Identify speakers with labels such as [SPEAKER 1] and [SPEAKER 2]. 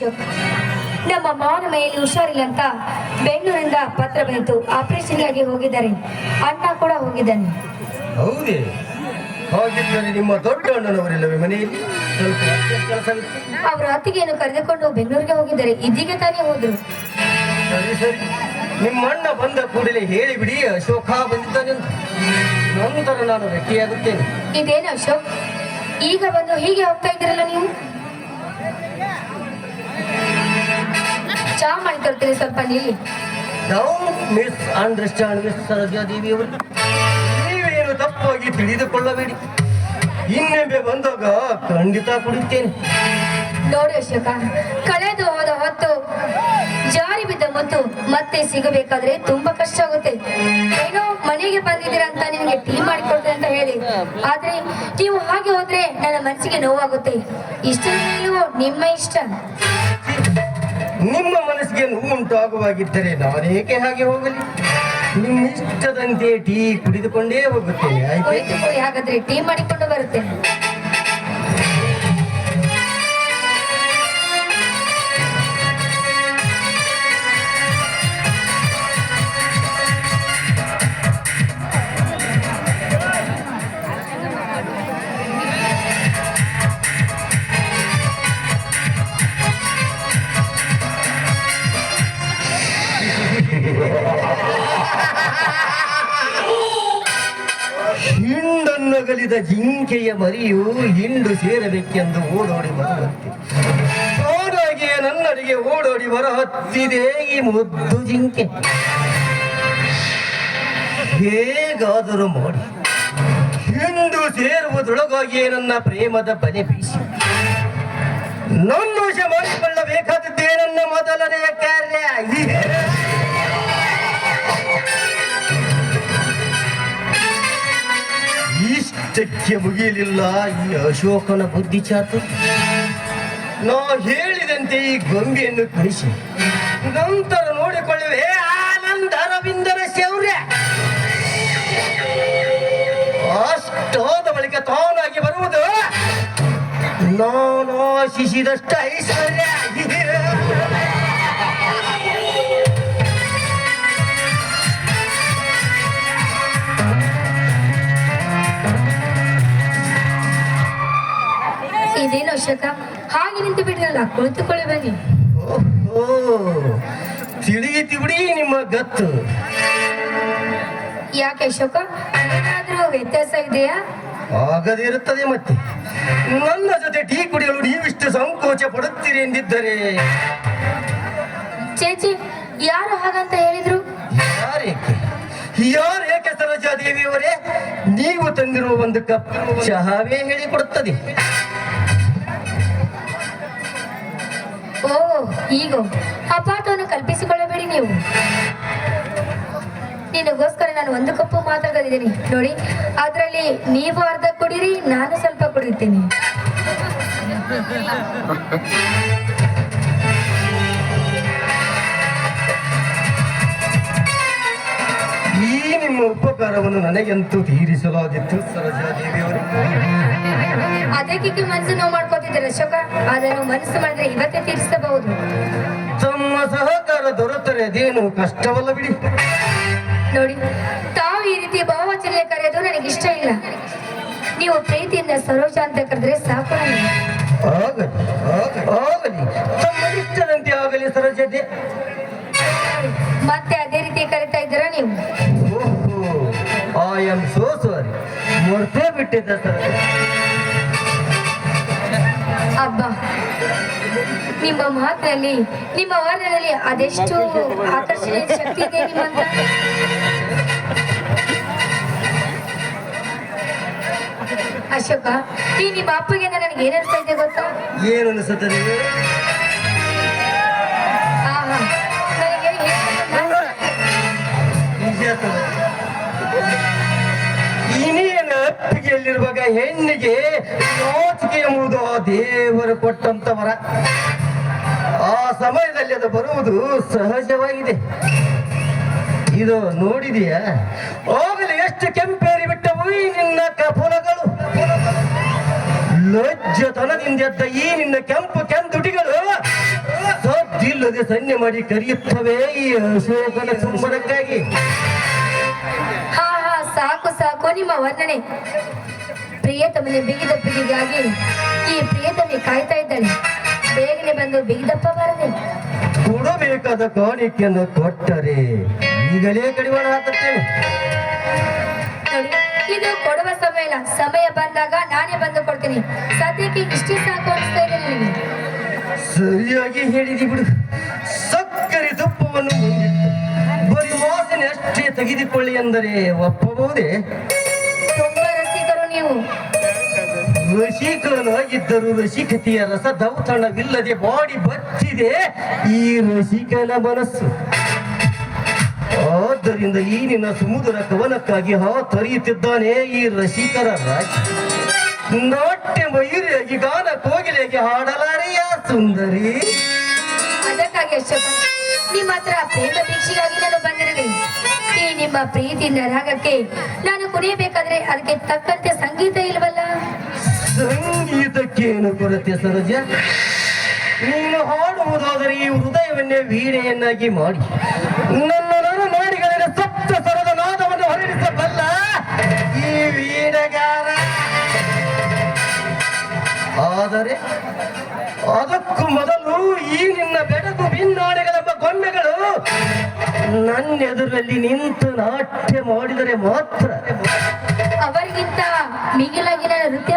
[SPEAKER 1] ಅಶೋಕ್, ನಮ್ಮ ಮಾವನ ಮನೆಯಲ್ಲಿ ಹುಷಾರಿಲ್ಲ ಅಂತ ಬೆಂಗಳೂರಿಂದ ಪತ್ರ ಬಂತು. ಆಪರೇಷನ್ ಆಗಿ ಹೋಗಿದ್ದಾರೆ. ಅಣ್ಣ ಕೂಡ ಹೋಗಿದ್ದಾನೆ.
[SPEAKER 2] ಹೌದೇ? ಹಾಗಿದ್ದರೆ ನಿಮ್ಮ ದೊಡ್ಡ ಅಣ್ಣನವರಿಲ್ಲವೇ ಮನೆಯಲ್ಲಿ? ಸ್ವಲ್ಪ ಕೆಲಸವಿತ್ತು.
[SPEAKER 1] ಅವರ ಅತ್ತಿಗೆಯನ್ನು ಕರೆದುಕೊಂಡು ಬೆಂಗಳೂರಿಗೆ ಹೋಗಿದ್ದಾರೆ. ಇದೀಗ ತಾನೇ ಹೋದ್ರು.
[SPEAKER 2] ಸರಿ ಸರಿ, ನಿಮ್ಮ ಅಣ್ಣ ಬಂದ ಕೂಡಲೇ ಹೇಳಿಬಿಡಿ ಅಶೋಕ ಬಂದಿದ್ದಾನೆ ಅಂತ. ನಂತರ ನಾನು ರೆಕ್ಕೆಯಾಗುತ್ತೇನೆ.
[SPEAKER 1] ಇದೇನು ಅಶೋಕ್, ಈಗ ಬಂದು ಹೀಗೆ ಹೋಗ್ತಾ ಇದ್ದೀರಲ್ಲ ನೀವು? ಚಾ ಮಾಡಿ ತರ್ತೀನಿ, ಸ್ವಲ್ಪ ನಿಲ್ಲಿ.
[SPEAKER 2] Don't miss understand miss Sarojadevi ಅವರು. ನೀವೇನು ತಪ್ಪಾಗಿ ತಿಳಿದುಕೊಳ್ಳಬೇಡಿ. ಇನ್ನೊಮ್ಮೆ ಬಂದಾಗ ಖಂಡಿತ ಕುಡಿತೇನೆ.
[SPEAKER 1] ನೋಡಿ ಅಶೋಕ, ಕಳೆದು ಹೋದ ಹೊತ್ತು ಜಾರಿ ಬಿದ್ದ ಮತ್ತು ಮತ್ತೆ ಸಿಗಬೇಕಾದ್ರೆ ತುಂಬಾ ಕಷ್ಟ ಆಗುತ್ತೆ. ಏನೋ ಮನೆಗೆ ಬಂದಿದ್ದೀರಾ ಅಂತ ನಿಮ್ಗೆ ಟೀ ಮಾಡಿಕೊಡ್ತೇನೆ ಅಂತ ಹೇಳಿ, ಆದ್ರೆ ನೀವು ಹಾಗೆ ಹೋದ್ರೆ ನನ್ನ ಮನಸ್ಸಿಗೆ ನೋವಾಗುತ್ತೆ. ಇಷ್ಟ ನಿಮ್ಮ ಇಷ್ಟ.
[SPEAKER 2] ನಿಮ್ಮ ಮನಸ್ಸಿಗೆ ನೋವು ಉಂಟಾಗುವಾಗಿದ್ದರೆ ನಾನೇಕೆ ಹಾಗೆ ಹೋಗಲಿ? ನಿಮ್ಮ ಇಷ್ಟದಂತೆ ಟೀ ಕುಡಿದುಕೊಂಡೇ ಹೋಗುತ್ತೇನೆ.
[SPEAKER 1] ಹಾಗಾದ್ರೆ ಟೀ ಮಾಡಿಕೊಂಡು ಬರುತ್ತೇನೆ.
[SPEAKER 2] ಹಿಂಡನ್ನಗಲಿದ ಜಿಂಕೆಯ ಮರಿಯು ಹಿಂಡು ಸೇರಬೇಕೆಂದು ಓಡೋಡಿ ಬರುವಂತೆ ತಾನಾಗಿಯೇ ನನ್ನಡಿಗೆ ಓಡೋಡಿ ಬರ ಹತ್ತಿದೆ ಈ ಮುದ್ದು ಜಿಂಕೆ. ಹೇಗಾದರೂ ಮಾಡಿ ಹಿಂಡು ಸೇರುವುದರೊಳಗಾಗಿಯೇ ನನ್ನ ಪ್ರೇಮದ ಬಲೆ ಬೀಸಿ ನನ್ನ ವಶ ಮಾಡಿಕೊಳ್ಳಬೇಕಾದದ್ದೇ ನನ್ನ ಮೊದಲನೆಯ ಕಾರ್ಯ. ಇಷ್ಟಕ್ಕೆ ಮುಗಿಯಲಿಲ್ಲ ಈ ಅಶೋಕನ ಬುದ್ಧಿ ಚಾತು. ನಾ ಹೇಳಿದಂತೆ ಈ ಗೊಂಬೆಯನ್ನು ಕಳಿಸಿ ನಂತರ ನೋಡಿಕೊಳ್ಳುವೆ ಆನಂದ ಅರವಿಂದರ ಶೌರ್ಯ. ಅಷ್ಟಾದ ಬಳಿಕ ತಾನಾಗಿ ಬರುವುದು ನಾನು ಆಶಿಸಿದಷ್ಟು ಐಶ್ವರ್ಯ.
[SPEAKER 1] ಇದೇನು ಅಶೋಕ, ಹಾಗೆ ನಿಂತು ಬಿಡ್ರಲ್ಲ, ಕುಳಿತುಕೊಳ್ಳಿ ಬನ್ನಿ.
[SPEAKER 2] ಓಹೋ, ತಿಳಿಯಿತು ಬಿಡಿ ನಿಮ್ಮ ಗತ್ತು.
[SPEAKER 1] ಯಾಕೆ ಅಶೋಕ, ಏನಾದ್ರೂ ವ್ಯತ್ಯಾಸ ಇದೆಯಾ?
[SPEAKER 2] ಆಗದಿರುತ್ತದೆ ಮತ್ತೆ. ನನ್ನ ಜೊತೆ ಟೀ ಕುಡಿಯಲು ನೀವಿಷ್ಟು ಸಂಕೋಚ ಪಡುತ್ತೀರಿ ಎಂದಿದ್ದರೆ.
[SPEAKER 1] ಚೇಚಿ, ಯಾರು ಹಾಗಂತ ಹೇಳಿದ್ರು?
[SPEAKER 2] ಯಾರೇಕೆ ಸರೋಜಾದೇವಿಯವರೇ, ನೀವು ತಂದಿರುವ ಒಂದು ಕಪ್ ಚಹಾವೇ ಹೇಳಿಕೊಡುತ್ತದೆ.
[SPEAKER 1] ಓ, ಈಗ ಅಪಾರ್ಥವನ್ನು ಕಲ್ಪಿಸಿಕೊಳ್ಳಬೇಡಿ ನೀವು. ನಿನಗೋಸ್ಕರ ನಾನು ಒಂದು ಕಪ್ಪು ಮಾತ್ರ ತಂದಿದ್ದೀನಿ ನೋಡಿ. ಅದರಲ್ಲಿ ನೀವು ಅರ್ಧ ಕುಡೀರಿ, ನಾನು ಸ್ವಲ್ಪ ಕುಡಿಯುತ್ತೇನೆ.
[SPEAKER 2] ಈ ನಿಮ್ಮ ಉಪಕಾರವನ್ನು ನನಗೆಂತೂ ತೀರಿಸಲಾಗಿತ್ತು ಸರೋಜಾದೇವಿಯವರು.
[SPEAKER 1] ಅದಕ್ಕೆ ಮನಸ್ಸು ನೋವು ಮಾಡ್ಕೋತಿದ್ದಾರೆ ಅಶೋಕ. ಅದನ್ನು ಮನಸ್ಸು ಮಾಡಿದ್ರೆ ಇವತ್ತೇ ತೀರಿಸಬಹುದು.
[SPEAKER 2] ತಮ್ಮ ಸಹಕಾರ ದೊರೆತರೆ ಅದೇನು ಕಷ್ಟವಲ್ಲ ಬಿಡಿ.
[SPEAKER 1] ನೋಡಿ, ತಾವು ಈ ರೀತಿ ಭಾವಚಲನೆ ಕರೆಯೋದು ನನಗೆ ಇಷ್ಟ ಇಲ್ಲ. ನೀವು ಪ್ರೀತಿಯಿಂದ ಸರೋಜ ಅಂತ ಕರೆದ್ರೆ ಸಾಕು.
[SPEAKER 2] ಆಗಲಿ, ತಮ್ಮ ಇಷ್ಟದಂತೆ ಆಗಲಿ ಸರೋಜತೆ.
[SPEAKER 1] ಮತ್ತೆ ಅದೇ ರೀತಿ ಕರಿತಾ ಇದ್ದೀರಾ ನೀವು?
[SPEAKER 2] ಐ ಆಮ್ ಸೋ ಸಾರಿ, ಮರ್ತೇ ಬಿಟ್ಟಿದ್ದ ಸರ್.
[SPEAKER 1] ಅಬ್ಬಾ, ನಿಮ್ಮ ಮಾತಿನಲ್ಲಿ, ನಿಮ್ಮ ವರ್ಣದಲ್ಲಿ ಅದೆಷ್ಟು ಆಕರ್ಷಣೆ ಶಕ್ತಿ ಇದೆ ನಿಮ್ಮಂತ. ಅಶೋಕ, ಈ ನಿಮ್ಮ ಅಪ್ಪಗೆ ನನಗೆ ಏನ್ ಅನ್ಸ್ತಾ ಇದೆ ಗೊತ್ತಾ?
[SPEAKER 2] ಏನು ಅನಿಸುತ್ತದೆ? ಇನ್ನೇನು ಅಪ್ಪಿಗೆಯಲ್ಲಿರುವಾಗ ಹೆಣ್ಣಿಗೆ ನಾಚಿಕೆ ಎಂಬುದು ಆ ದೇವರು ಕೊಟ್ಟಂತವರ. ಆ ಸಮಯದಲ್ಲಿ ಅದು ಬರುವುದು ಸಹಜವಾಗಿದೆ. ಇದು ನೋಡಿದೆಯಾ, ಆಗಲೇ ಎಷ್ಟು ಕೆಂಪೇರಿ ಬಿಟ್ಟವು ಈ ನಿನ್ನ ಕಪುಲಗಳು. ಲಜ್ಜತನದಿಂದೆದ್ದ ಈ ನಿನ್ನ ಕೆಂಪು ಕೆಂದುಟಿಗಳು ಸದ್ದಿಲ್ಲದೆ ಸನ್ನೆ ಮಾಡಿ ಕರೆಯುತ್ತವೆ ಈ ಅಶೋಕನ ಚುಂಬನಕ್ಕಾಗಿ.
[SPEAKER 1] ಹಾ ಹಾ, ಸಾಕು ಸಾಕು ನಿಮ್ಮ ವರ್ಣನೆ. ಪ್ರಿಯತಮನೆ ಬಿಗಿದಪ್ಪಿಗಾಗಿ ಈ ಪ್ರಿಯತಮೆ ಕಾಯ್ತಾ ಇದ್ದಾಳೆ. ಬೇಗನೆ ಬಂದು ಬಿಗಿದಪ್ಪ ಬಾರದೆ.
[SPEAKER 2] ಕೊಡಬೇಕಾದ ಕಾಣಿಕೆಯನ್ನು ಕೊಟ್ಟರೆ ಈಗಲೇ ಕಡಿವಾಣ ಹಾಕುತ್ತೇನೆ.
[SPEAKER 1] ನೋಡಿ, ಇದು ಕೊಡುವ ಸಮಯ ಇಲ್ಲ. ಸಮಯ ಬಂದಾಗ ನಾನೇ ಬಂದು ಕೊಡ್ತೀನಿ. ಸದ್ಯಕ್ಕೆ ಇಷ್ಟೇ ಸಾಕು ಅನಿಸ್ತಾ ಇದೆ ನನಗೆ.
[SPEAKER 2] ಸರಿಯಾಗಿ ಹೇಳಿದಿ ಬಿಡು. ಸಕ್ಕರೆ ತುಪ್ಪವನ್ನು ಮುಂದಿಟ್ಟು ಬರೀ ವಾಸನೆ ಅಷ್ಟೇ ತೆಗೆದುಕೊಳ್ಳಿ ಎಂದರೆ ಒಪ್ಪಬಹುದೇ?
[SPEAKER 1] ತುಂಬಾ ರಸಿಕರು ನೀವು.
[SPEAKER 2] ರಸಿಕನಾಗಿದ್ದರೂ ರಸಿಕತೆಯ ರಸ ದೌತಣವಿಲ್ಲದೆ ಬಾಡಿ ಬಚ್ಚಿದೆ ಈ ರಸಿಕನ ಮನಸ್ಸು. ಆದ್ದರಿಂದ ಈ ನಿನ್ನ ಸಮುದ್ರ ಕವನಕ್ಕಾಗಿ ತೊರೆಯುತ್ತಿದ್ದಾನೆ ಈ ರಸಿಕರ ರಾಜ. ನಾಟ್ಯ ಮಯೂರಿಯಾಗಿ ಗಾನ ಕೋಗಿಲೆಗೆ ಹಾಡಲಾರೆಯ ಸುಂದರಿ.
[SPEAKER 1] ಅದಕ್ಕಾಗಿ ಅಶೋಕ, ನಿಮ್ಮ ಹತ್ರ ಪ್ರೇಮ ಭಿಕ್ಷೆಗಾಗಿ ನಾನು ಬಂದಿರುವೆ. ಈ ನಿಮ್ಮ ಪ್ರೀತಿಯಿಂದ ರಾಗಕ್ಕೆ ನಾನು ಕುಣಿಯಬೇಕಾದ್ರೆ ಅದಕ್ಕೆ ತಕ್ಕಂತೆ ಸಂಗೀತ ಇಲ್ವಲ್ಲ?
[SPEAKER 2] ಸಂಗೀತಕ್ಕೇನು ಕೊರತೆ ಸರೋಜ? ನೀನು ಹಾಡುವುದಾದರೆ ಈ ಹೃದಯವನ್ನೇ ವೀಣೆಯನ್ನಾಗಿ ಮಾಡಿ ನನ್ನ ನಾಡಿಗಳಲ್ಲಿ ಸಪ್ತ ಸ್ವರದ ನಾದವನ್ನು ಹೊರಡಿಸಬಲ್ಲ ಈ ವೀಣೆಗಾರ. ಆದರೆ ಅದಕ್ಕೂ ಮೊದಲು ಈ ನಿನ್ನ ಬೆಳಕು ಭಿನ್ನಾಣೆಗಳೆಂಬ ಗೊಂಬೆಗಳು ನನ್ನ ಎದುರಲ್ಲಿ ನಿಂತು ನಾಟ್ಯ ಮಾಡಿದರೆ ಮಾತ್ರ.
[SPEAKER 1] ಅವರಿಗಿಂತ ಮಿಗಿಲಾಗಿ ನಾನು ನೃತ್ಯ